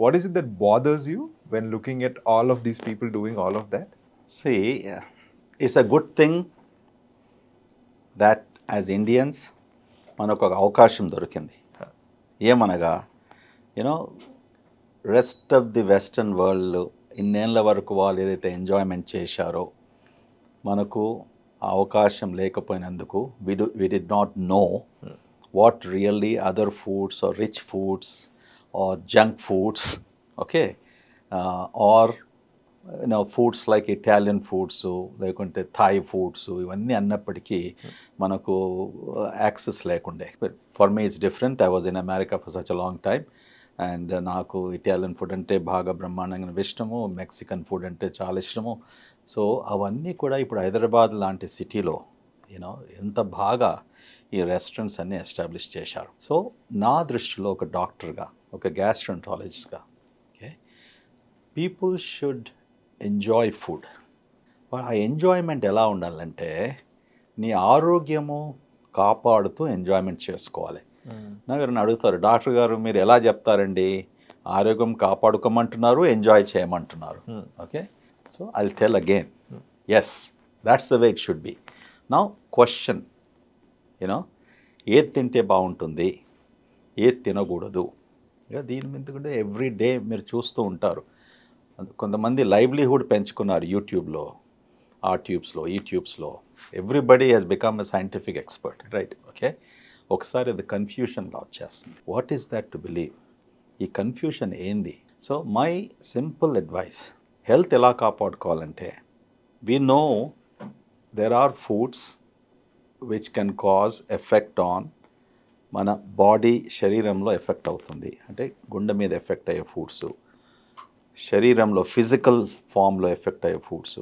What is it that bothers you when looking at all of these people doing all of that? See, it's a good thing that as Indians మనకు ఒక అవకాశం దొరికింది. ఏమనగా rest of the western world ఇన్నేళ్ళ వరకు వాళ్ళు ఏదైతే ఎంజాయ్మెంట్ చేశారో మనకు ఆ అవకాశం లేకపోయినందుకు we did not know what really other foods or rich foods or junk foods, okay, or foods like Italian foods లేకుంటే థాయ్ ఫుడ్స్ ఇవన్నీ అన్నప్పటికీ మనకు యాక్సెస్ లేకుండే. For me it's different. I was in America for such a long time and నాకు Italian food అంటే బాగా బ్రహ్మాండంగా ఇష్టము, Mexican food అంటే చాలా ఇష్టము. సో అవన్నీ కూడా ఇప్పుడు హైదరాబాద్ లాంటి సిటీలో ఎంత బాగా ఈ రెస్టారెంట్స్ అన్నీ ఎస్టాబ్లిష్ చేశారు. సో నా దృష్టిలో ఒక డాక్టర్గా, ఒక గ్యాస్ట్రోంటాలజిస్ట్గా, okay, people should enjoy food. ఆ ఎంజాయ్మెంట్ ఎలా ఉండాలంటే నీ ఆరోగ్యము కాపాడుతూ ఎంజాయ్మెంట్ చేసుకోవాలి. నన్ను అడుగుతారు, డాక్టర్ గారు మీరు ఎలా చెప్తారండి, ఆరోగ్యం కాపాడుకోమంటున్నారు, ఎంజాయ్ చేయమంటున్నారు. Okay, so I will tell again, yes, that's the way it should be. Now question, you know, ఏది తింటే బాగుంటుంది, ఏది తినకూడదు, ఇక దీని మీద కూడా ఎవ్రీ డే మీరు చూస్తూ ఉంటారు. కొంతమంది లైవ్లీహుడ్ పెంచుకున్నారు యూట్యూబ్లో, ఆ ట్యూబ్స్లో, ఈ ట్యూబ్స్లో. Everybody has become a scientific expert, right? Okay, ఒకసారి అది కన్ఫ్యూషన్లో వచ్చేస్తుంది. What is that to believe? ఈ కన్ఫ్యూషన్ ఏంది? So my simple advice, health ఎలా కాపాడుకోవాలంటే, we know there are foods which can cause effect on మన బాడీ, శరీరంలో ఎఫెక్ట్ అవుతుంది. అంటే గుండె మీద ఎఫెక్ట్ అయ్యే ఫుడ్స్, శరీరంలో ఫిజికల్ ఫామ్లో ఎఫెక్ట్ అయ్యే ఫుడ్స్,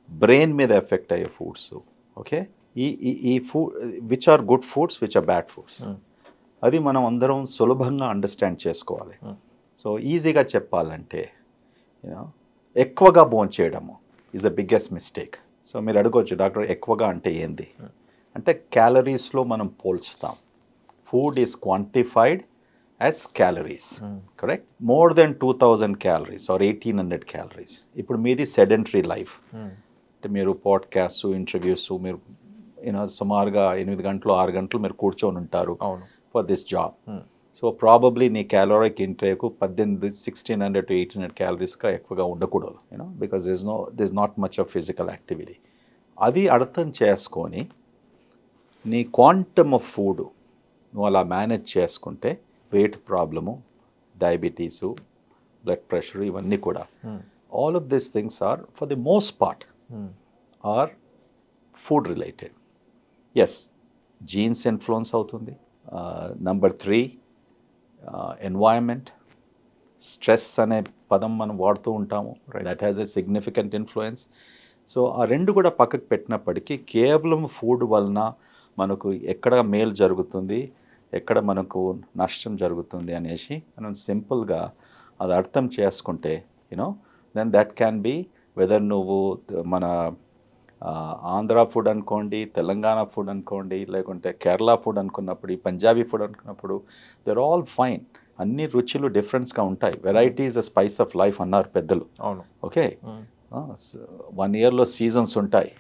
బ్రెయిన్ మీద ఎఫెక్ట్ అయ్యే ఫుడ్స్. ఓకే, ఈ food which are good foods, which are bad foods, అది మనం అందరం సులభంగా అండర్స్టాండ్ చేసుకోవాలి. సో ఈజీగా చెప్పాలంటే, యూనో, ఎక్కువగా భోంచేయడము is the biggest mistake. So మీరు అడగవచ్చు, డాక్టర్ ఎక్కువగా అంటే ఏంది అంటే, క్యాలరీస్లో మనం పోల్చుతాం. Food is quantified as calories, correct? More than 2000 calories or 1800 calories. ఇప్పుడు మీది సెడెంటరీ లైఫ్, అంటే మీరు పాడ్కాస్ట్, ఇంటర్వ్యూస్, మీరు సుమారుగా 8 గంటలు 6 గంటలు మీరు కూర్చొని ఉంటారు for this job. So probably నీ క్యాలరిక్ ఇంటేక్ 1600 to 1800 క్యాలరీస్గా ఎక్కువగా ఉండకూడదు, because this not much of physical activity. అది అర్థం చేసుకొని నీ క్వాంటమ్ ఆఫ్ ఫుడ్ నువ్వు అలా మేనేజ్ చేసుకుంటే, weight problem, diabetes, blood pressure, ఇవన్నీ కూడా, all of these things are for the most part are food related. Yes, genes influence అవుతుంది. నెంబర్ 3, ఎన్వైరన్మెంట్, స్ట్రెస్ అనే పదం మనం వాడుతూ ఉంటాము, that has a significant influence. So ఆ రెండు కూడా పక్కకు పెట్టినప్పటికీ, కేవలం ఫుడ్ వలన మనకు ఎక్కడ మేలు జరుగుతుంది, ఎక్కడ మనకు నష్టం జరుగుతుంది అనేసి మనం సింపుల్గా అది అర్థం చేసుకుంటే, then that can be, whether నువ్వు మన ఆంధ్ర ఫుడ్ అనుకోండి, తెలంగాణ ఫుడ్ అనుకోండి, లేకుంటే కేరళ ఫుడ్ అనుకున్నప్పుడు, పంజాబీ ఫుడ్ అనుకున్నప్పుడు, దర్ ఆల్ ఫైన్. అన్ని రుచులు డిఫరెన్స్గా ఉంటాయి. Variety is a spice of life అన్నారు పెద్దలు. అవును, ఓకే. 1 yearలో సీజన్స్ ఉంటాయి.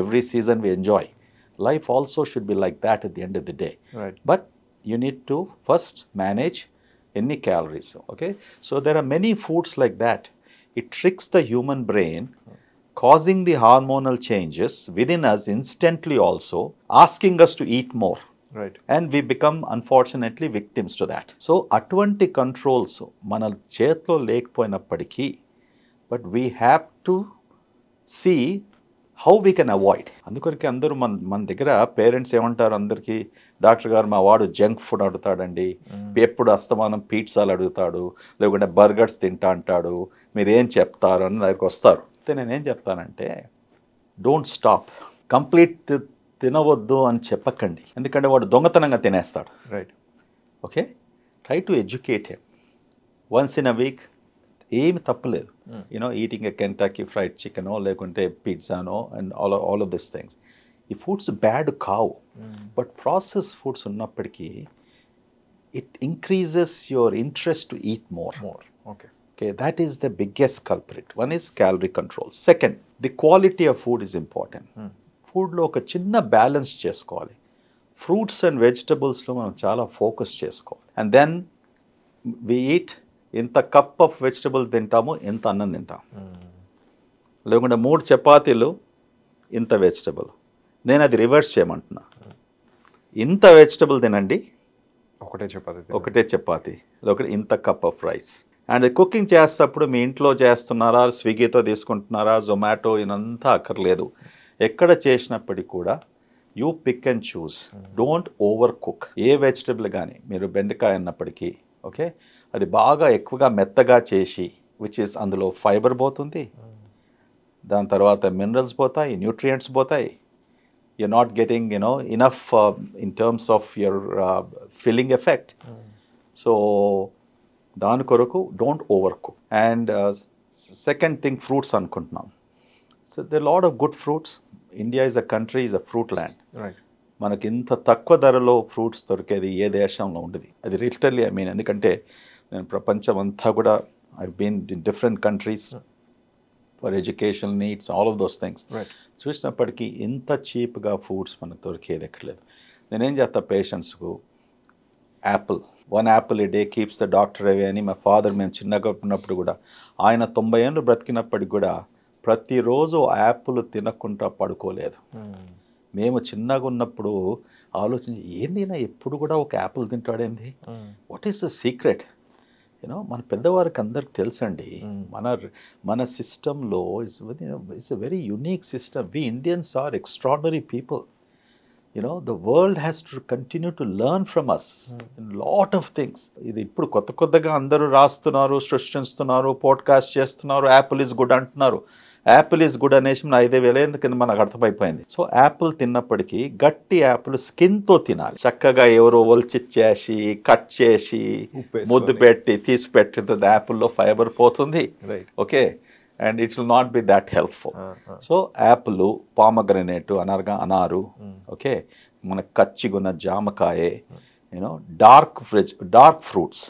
Every season we enjoy. Life also should be like that at the end of the day. Right. But you need to first manage any calories. Okay. So there are many foods like that. It tricks the human brain, causing the hormonal changes within us instantly also, asking us to eat more. Right. And we become unfortunately victims to that. So atvanti controls mana chetlo lekpoyinappadiki, but we have to see how we can avoid. అందుకొరికి అందరూ మన దగ్గర parents ఏమంటారు, అందరికీ, doctor గారు మా వాడు junk food అడుగుతాడండి, ఎప్పుడు అస్తమానం పిజ్జాలు అడుగుతాడు, లేకుంటే బర్గర్స్ తింటా అంటాడు, మీరు ఏం చెప్తారు అని దగ్గరికి వస్తారు. అయితే నేనేం చెప్తానంటే, డోంట్ స్టాప్. కంప్లీట్ తినవద్దు అని చెప్పకండి, ఎందుకంటే వాడు దొంగతనంగా తినేస్తాడు. Right, okay. Try to educate him. Once in a week ఏమి తప్పలేదు, ఈటింగ్ ఎ కెంటకీ ఫ్రైడ్ చికెనో, లేకుంటే పిజ్జానో, and all of this things. ఈ ఫుడ్స్ బ్యాడ్ కావు, బట్ ప్రాసెస్ ఫుడ్స్ ఉన్నప్పటికీ it increases your interest to eat more. Okay, that is the biggest culprit. One is calorie control. Second, the quality of food is important. ఫుడ్లో ఒక చిన్న balance చేసుకోవాలి. Fruits and వెజిటబుల్స్లో మనం చాలా focus చేసుకోవాలి. And then we eat, ఇంత cup of vegetable తింటాము, ఇంత అన్నం తింటాం. లేకుంటే 3 చపాతీలు, ఇంత వెజిటబుల్. నేను అది రివర్స్ చేయమంటున్నా. ఇంత వెజిటబుల్ తినండి, ఒకటే చపాతీ, లేకుంటే ఇంత cup of rice. And cooking చేసేటప్పుడు మీ ఇంట్లో చేస్తున్నారా, స్విగ్గీతో తీసుకుంటున్నారా, జొమాటో, ఇదంతా అక్కర్లేదు. ఎక్కడ చేసినప్పటికీ కూడా you pick and choose, don't overcook. A vegetable కానీ, మీరు బెండకాయ అన్నప్పటికీ, ఓకే, అది బాగా ఎక్కువగా మెత్తగా చేసి, విచ్ ఇస్ అందులో ఫైబర్ పోతుంది, దాని తర్వాత మినరల్స్ పోతాయి, న్యూట్రియంట్స్ పోతాయి. you're not getting enough in terms of your filling effect. So దాని కొరకు don't overcook. And second thing fruits అనుకుంటున్నాం. So they lot of good fruits. India is a country, is a fruit land. Right. మనకి ఇంత తక్కువ ధరలో fruits దొరికేది ఏ దేశంలో ఉండదు. అది లిటరల్లీ ఐ మీన్, ఎందుకంటే నేను ప్రపంచం అంతా కూడా I been in different countries for education needs, all of those things. Right. చూసినప్పటికీ ఇంత చీప్గా ఫ్రూట్స్ మనకు దొరికేది ఎక్కర్లేదు. నేనేం చేస్తా పేషెంట్స్కు, apple, 1 apple a day keeps the doctor away అని మా ఫాదర్ మేము చిన్నగా ఉన్నప్పుడు కూడా, ఆయన 90 ఏళ్ళు బ్రతికినప్పటికి కూడా ప్రతిరోజు యాపిల్ తినకుండా పడుకోలేదు. మేము చిన్నగా ఉన్నప్పుడు ఆలోచించి ఏందినా ఎప్పుడు కూడా ఒక యాపిల్ తింటాడేంది, what is the secret? You know మన పెద్దవారికి అందరికి తెలుసండి. మన సిస్టంలో it's a very unique system. We Indians are extraordinary people. The world has to continue to learn from us in lot of things. ఇది ఇప్పుడు కొత్తగా అందరూ రాస్తున్నారు, సృష్టిస్తున్నారు, పాడ్కాస్ట్ చేస్తున్నారు, యాపిల్ ఈజ్ గుడ్ అంటున్నారు. యాపిల్ ఈజ్ గుడ్ అనేసి 5,000 ఏళ్ళ కింద మనకు అర్థమైపోయింది. సో యాపిల్ తిన్నప్పటికీ గట్టి యాపిల్ స్కిన్తో తినాలి. చక్కగా ఎవరో ఒలిచిచ్చేసి కట్ చేసి ముద్దు పెట్టి తీసి పెట్టింది యాపిల్లో ఫైబర్ పోతుంది. Okay, and it will not be that helpful. So apple, pomegranate, anaru, okay, mana kachiguna jamakaye, dark fruits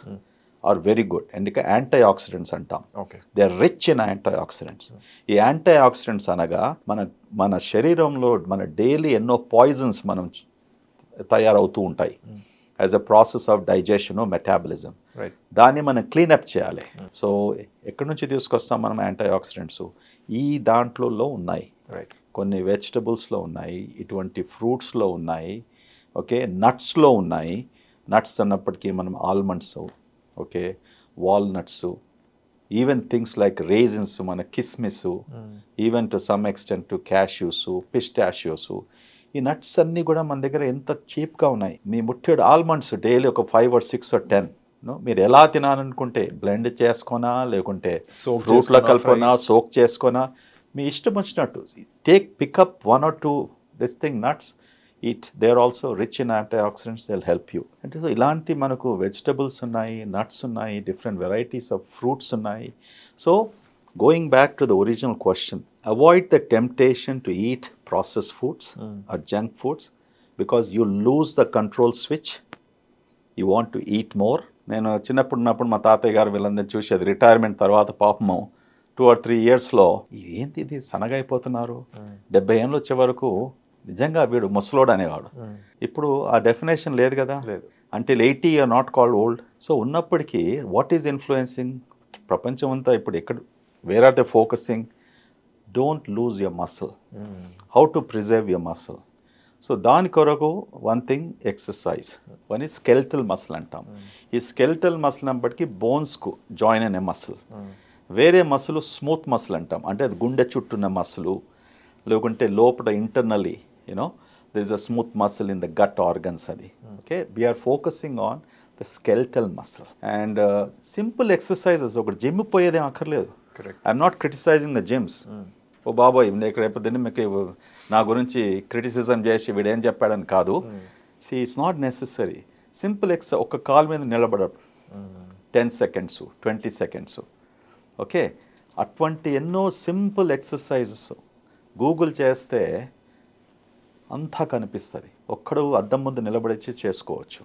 are very good, and antioxidants antam. Okay, they are rich in antioxidants. Ee antioxidants anaga mana shariramlo mana daily enno poisons manam తయారవుతూ ఉంటాయి as a process of digestion, metabolism. దాన్ని మనం cleanup చేయాలి. So ఎక్కడి నుంచి తీసుకొస్తాం మనం antioxidants? ఈ దాంట్లో ఉన్నాయి, కొన్ని వెజిటబుల్స్లో ఉన్నాయి, ఇటువంటి ఫ్రూట్స్లో ఉన్నాయి, ఓకే, నట్స్లో ఉన్నాయి. నట్స్ అన్నప్పటికీ మనం almonds, okay, walnuts, even things like raisins, మన కిస్మిస్, even to some extent to cashews, pistachios. ఈ నట్స్ అన్నీ కూడా మన దగ్గర ఎంత చీప్గా ఉన్నాయి. మీ ముట్టేడు ఆల్మండ్స్ డైలీ ఒక 5 or 6 or 10, మీరు ఎలా తినాలనుకుంటే బ్లెండ్ చేసుకున్నా, లేకుంటే ఫ్రూట్లో కలుపుకున్నా, సోక్ చేసుకున్నా, మీ ఇష్టం వచ్చినట్టు pick up 1 or 2 this thing nuts, eat. They are also rich in antioxidants, they will help you. అంటే సో ఇలాంటి మనకు వెజిటబుల్స్ ఉన్నాయి, నట్స్ ఉన్నాయి, డిఫరెంట్ వెరైటీస్ ఆఫ్ ఫ్రూట్స్ ఉన్నాయి. So going back to the original question, avoid the temptation to eat processed foods or junk foods, because you lose the control switch. You want to eat more. నేను చిన్నప్పుడు మా తాతయ్య గారు వీళ్ళందరినీ చూసేది. Retirement తర్వాత పాపము 2 or 3 yearsలో ఏంటి ఇది సన్నగైపోతున్నారు, 70 ఏళ్ళు వచ్చే వరకు నిజంగా వీడు ముసలోడు అనేవాడు. ఇప్పుడు ఆ డెఫినేషన్ లేదు కదా. Until 80 you're not called old. So ఉన్నప్పటికీ వాట్ ఈజ్ ఇన్ఫ్లుయెన్సింగ్ ప్రపంచం అంతా ఇప్పుడు ఎక్కడ, where are they focusing? Don't lose your muscle. How to preserve your muscle? So దాని కొరకు one thing, exercise. One is skeletal muscle అంటాం. ఈ skeletal muscle అన్నప్పటికీ బోన్స్కు జాయిన్ అనే మసిల్. వేరే మసిల్ స్మూత్ మసిల్ అంటాం, అంటే అది గుండె చుట్టూన్న మసిల్, లేకుంటే లోపల internally there is a smooth muscle in the gut organs. అది okay, we are focusing on the skeletal muscle and simple exercises. ఒకటి జిమ్ పోయేదే అక్కర్లేదు. I'm not criticising the gyms. ఓ బాబోయ్ రేపు మీకు నా గురించి క్రిటిసిజం చేసి వీడేం చెప్పాడని కాదు. See it's not necessary. Simple ఒక కాల్ మీద నిలబడడం 10 seconds, 20 seconds, ఓకే, అటువంటి ఎన్నో సింపుల్ ఎక్సర్సైజెస్ గూగుల్ చేస్తే అంతా కనిపిస్తుంది. ఒక్కడు అద్దం ముందు నిలబడిచ్చి చేసుకోవచ్చు.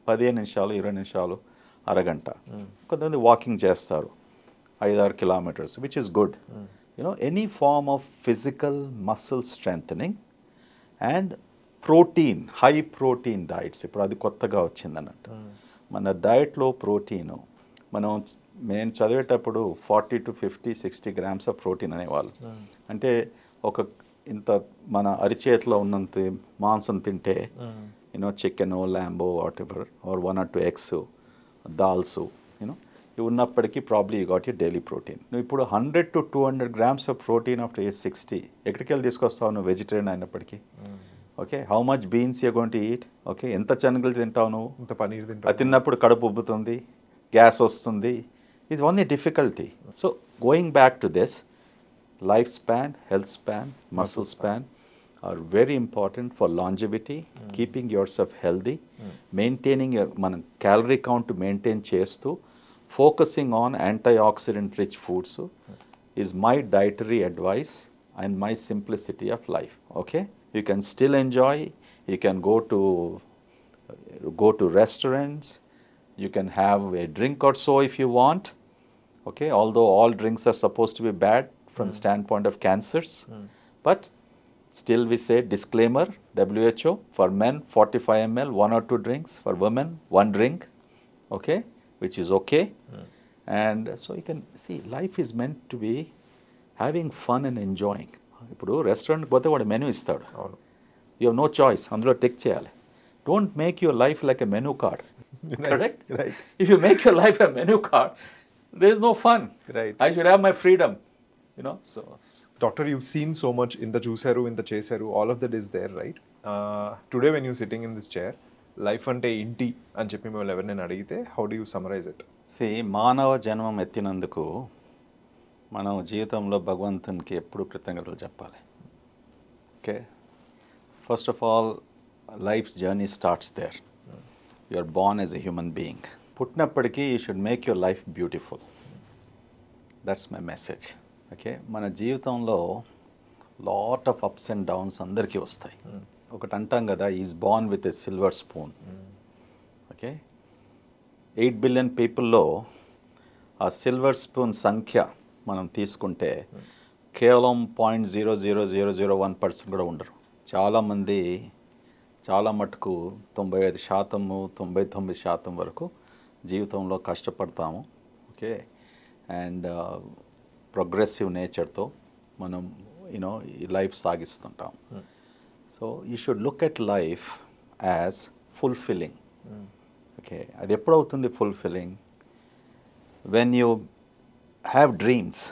15 నిమిషాలు, 20 నిమిషాలు, అరగంట. కొంతమంది వాకింగ్ చేస్తారు 5-6 kilometers, which is good. Any form of physical muscle strengthening and protein, high protein diets. ఇప్పుడు అది కొత్తగా వచ్చిందన్నట్టు. మన డైట్లో ప్రోటీను మేము చదివేటప్పుడు 40 to 50, 60 grams ఆఫ్ ప్రోటీన్ అనేవాళ్ళు. అంటే ఇంత మన అరిచేతిలో ఉన్నంత మాంసం తింటే, చికెను, ల్యాంబో, whatever, or 1 or 2 eggs, దాల్స్, ఉన్నప్పటికీ probably you got you daily protein. నువ్వు ఇప్పుడు 100 to 200 grams of protein after age 60 ఎక్కడికి వెళ్ళి తీసుకొస్తావు నువ్వు వెజిటేరియన్ అయినప్పటికీ? Okay, how much beans you going to eat? Okay, ఎంత శనగలు తింటావు నువ్వు? ఇంత పనీర్ తింటావు. అది తిన్నప్పుడు కడుపు ఉబ్బుతుంది, గ్యాస్ వస్తుంది. ఇది only difficulty. So going back to this, life span, health span, muscle span are very important for longevity, keeping yourself healthy, maintaining మనం క్యాలరీ కౌంట్ మెయింటైన్ చేస్తూ focusing on antioxidant rich foods is my dietary advice and my simplicity of life. Okay, you can still enjoy, you can go to restaurants, you can have a drink or so if you want. Okay, although all drinks are supposed to be bad from the standpoint of cancers, but still we say disclaimer, WHO, for men 45 ml, 1 or 2 drinks, for women 1 drink, okay, which is okay. And so you can see life is meant to be having fun and enjoying. ఇప్పుడు రెస్టారెంట్కి పోతే వాడు menu ఇస్తాడు, అవును. You have no choice, అందులో tick చేయాలి. Don't make your life like a menu card. Correct? Right. If you make your life a menu card, there is no fun. Right. I should have my freedom, you know. So Doctor, you've seen so much in the చూసారు, in the చేశారు, all of that is there, right? Today when you're sitting in this chair, life అంటే ఏంటి అని చెప్పి మిమ్మల్ని ఎవరినైనా అడిగితే how do you summarise it? మానవ జన్మం ఎత్తినందుకు మనం జీవితంలో భగవంతునికి ఎప్పుడు కృతజ్ఞతలు చెప్పాలి. Okay, first of all life's journey starts there. You are born as a human being. పుట్టినప్పటికీ you should make your life beautiful. That's my message. Okay, మన జీవితంలో lot of ups and downs అందరికీ వస్తాయి. ఒకటి అంటాం కదా, is born with a silver spoon. Okay, 8 billion పీపుల్లో ఆ silver spoon సంఖ్య మనం తీసుకుంటే కేవలం 0.00001% కూడా ఉండరు. చాలామంది చాలా మటుకు 95%, 99% వరకు జీవితంలో కష్టపడతాము. ఓకే, అండ్ ప్రోగ్రెసివ్ నేచర్తో మనం యూనో ఈ లైఫ్ సాగిస్తుంటాం. So you should look at life as fulfilling. Okay, అది ఎప్పుడవుతుంది fulfilling? When you have dreams.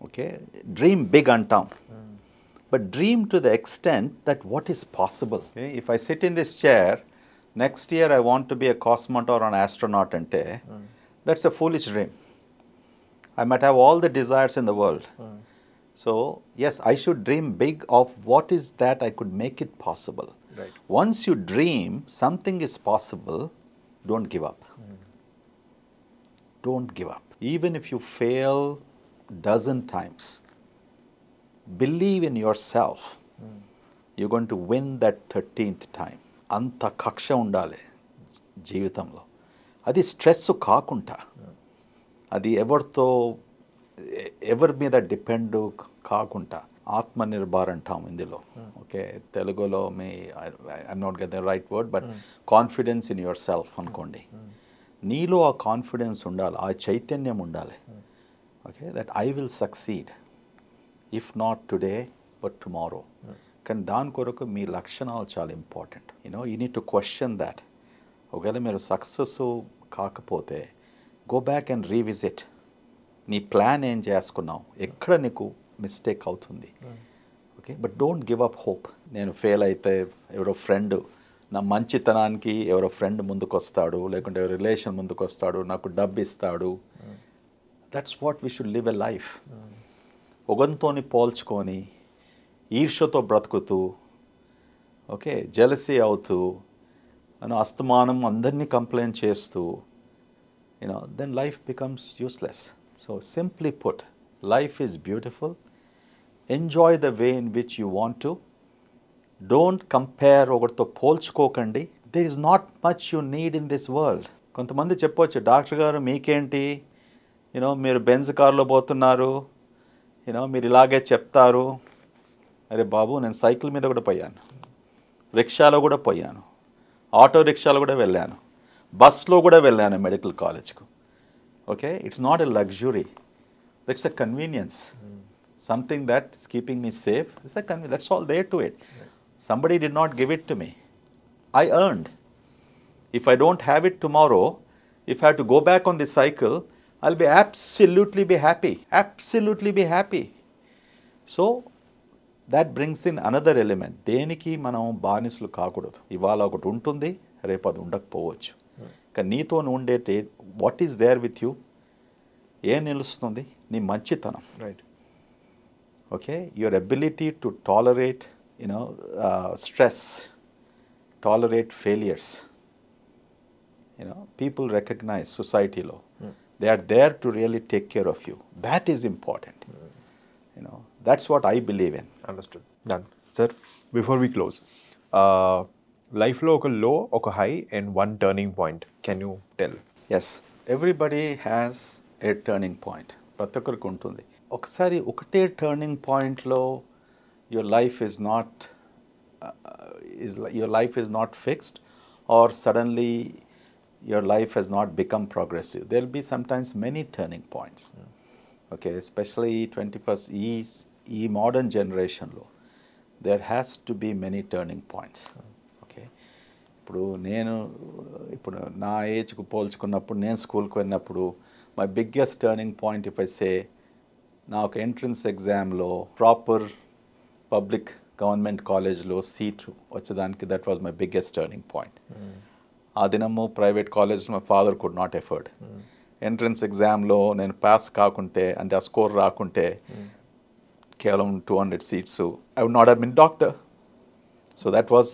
Okay, dream big అంటాం, but dream to the extent that what is possible. Okay? If I sit in this chair, next year I want to be a cosmonaut or an astronaut ante, that's a foolish dream. I might have all the desires in the world. So yes, I should dream big of what is that I could make it possible. Right. Once you dream something is possible, don't give up. Don't give up. Even if you fail dozen times, believe in yourself. You're going to win that 13th time. అంత కక్ష ఉండాలి జీవితంలో. అది stress కాకుండా, అది ఎవరి మీద depend కాకుండా, ఆత్మనిర్భర్ అంటాం ఇందులో. ఓకే, తెలుగులో I'm not get the right word, but confidence in your self అనుకోండి. నీలో ఆ కాన్ఫిడెన్స్ ఉండాలి, ఆ చైతన్యం ఉండాలి. Okay, that I will succeed, if not today but tomorrow. కానీ దాని కొరకు మీ లక్షణాలు చాలా important. You know you need to question that. ఒకవేళ మీరు సక్సెస్ కాకపోతే గో బ్యాక్ అండ్ రీవిజిట్. నీ ప్లాన్ ఏం చేసుకున్నావు, ఎక్కడ నీకు మిస్టేక్ అవుతుంది. Okay, but don't give up hope. నేను ఫెయిల్ అయితే ఎవరో ఫ్రెండ్, నా మంచితనానికి ఎవరో ఫ్రెండ్ ముందుకు వస్తాడు, లేకుంటే రిలేషన్ ముందుకు వస్తాడు, నాకు డబ్బు ఇస్తాడు. That's what we should live a life. ఒకరితోని పోల్చుకొని ఈర్ష్యతో బ్రతుకుతూ, ఓకే, జెలసీ అవుతూ, అస్తమానం అందరినీ కంప్లైంట్ చేస్తూ, you know, then life becomes useless. So simply put, life is beautiful. Enjoy the way in which you want to. Don't compare, ఒకరితో పోల్చుకోకండి. There is not much you need in this world. కొంతమంది చెప్పవచ్చు, doctor గారు మీకేంటి, you know మీరు Benz కార్లో పోతున్నారు, you know మీరు ఇలాగే చెప్తారు. అరే బాబు, నేను సైకిల్ మీద కూడా పోయాను, రిక్షాలో కూడా పోయాను, ఆటో రిక్షాలో కూడా వెళ్ళాను, బస్లో కూడా వెళ్ళాను మెడికల్ కాలేజ్కు. Okay, it's not a luxury, it's a convenience. Something that is keeping me safe. That's all there to it. Somebody did not give it to me. I earned. If I don't have it tomorrow, if I have to go back on the cycle, I'll be absolutely be happy. Absolutely be happy. So that brings in another element. దేనికి మనం బానిసలు కాకూడదు. ఇవాళ ఒకటి ఉంటుంది, రేపు అది ఉండకపోవచ్చు. కానీ నీతో ఉండేటి what is there with you, ఏం నిలుస్తుంది? నీ మంచితనం. Right. Okay, your ability to tolerate, stress, tolerate failures, people recognize society law. They are there to really take care of you. That is important. That's what I believe in. Understood done sir before we close లైఫ్లో ఒక low ఒక high and one turning point can you tell? Yes, everybody has a turning point. ప్రతి ఒక్కరికి ఉంటుంది. ఒకసారి ఒకటే turning పాయింట్లో your life is not fixed, or suddenly your life has not become progressive. There will be sometimes many turning points. Okay, especially 21st ఈ modern generation లో there has to be many turning points. Okay, ఇప్పుడు నా ఏజ్కు పోల్చుకున్నప్పుడు నేను స్కూల్కి వెళ్ళినప్పుడు my biggest turning point if I say, నా ఒక entrance ఎగ్జామ్లో ప్రాపర్ పబ్లిక్ గవర్నమెంట్ కాలేజ్లో సీట్ వచ్చేదానికి that was my biggest turning point. ఆ దినము private college my father could not afford. Entrance ఎగ్జామ్లో నేను పాస్ కాకుంటే, అంటే ఆ స్కోర్ రాకుంటే, కేవలం 200 seats, I would not have been doctor. So that was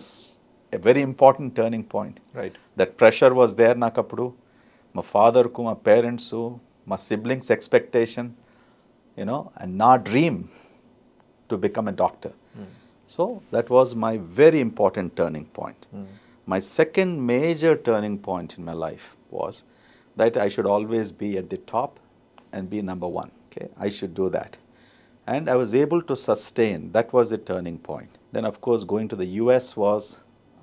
a very important turning point. Right. That pressure was there నాకు అప్పుడు. మా ఫాదర్కు, మా పేరెంట్స్, మా సిబ్లింగ్స్ ఎక్స్పెక్టేషన్, అండ్ నా dream to become a doctor. So that was my very important turning point. My second major turning point in my life was that I should always be at the top and be number one. Okay, I should do that. And I was able to sustain. That was the turning point. Then of course going to the US was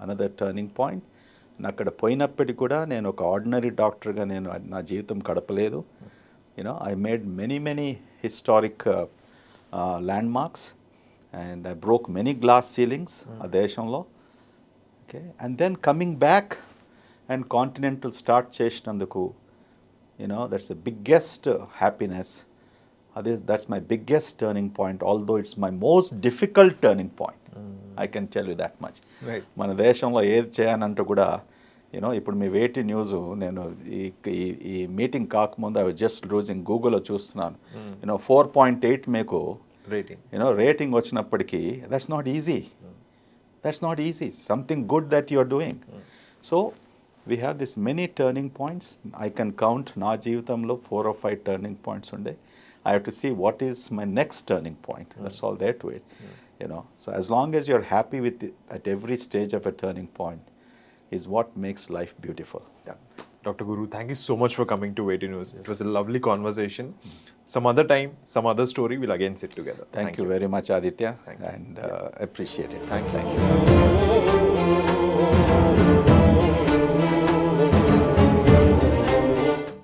another turning point. అక్కడ పోయినప్పటికీ కూడా నేను ఒక ordinary డాక్టర్గా నేను నా జీవితం గడపలేదు. I made many historic landmarks. And I broke many glass ceilings ఆ దేశంలో. Okay, and then coming back and Continental start చేసినందుకు, that's the biggest happiness. That's my biggest turning point, although it's my most difficult turning point. I can tell you that much. Right. మన దేశంలో ఏది చేయాలంటే కూడా, ఇప్పుడు మీ వేటి news, నేను ఈ మీటింగ్ కాకముందు ఐ వాజ్ జస్ట్ లూజింగ్ గూగుల్లో చూస్తున్నాను. 4.8 మీకు రేటింగ్ వచ్చినప్పటికీ that's not easy. That's not easy. Something good that you are doing. So we have this many turning points. I can count నా జీవితంలో 4 or 5 turning points ఉండే. I have to see what is my next turning point. That's all there to it. So as long as you're happy with it, at every stage of a turning point is what makes life beautiful. Dr. Guru, thank you so much for coming to Wait News. It was a lovely conversation. Some other time, some other story, we'll again sit together. Thank you very much, Aditya, Thank you. and appreciate it. Thank you.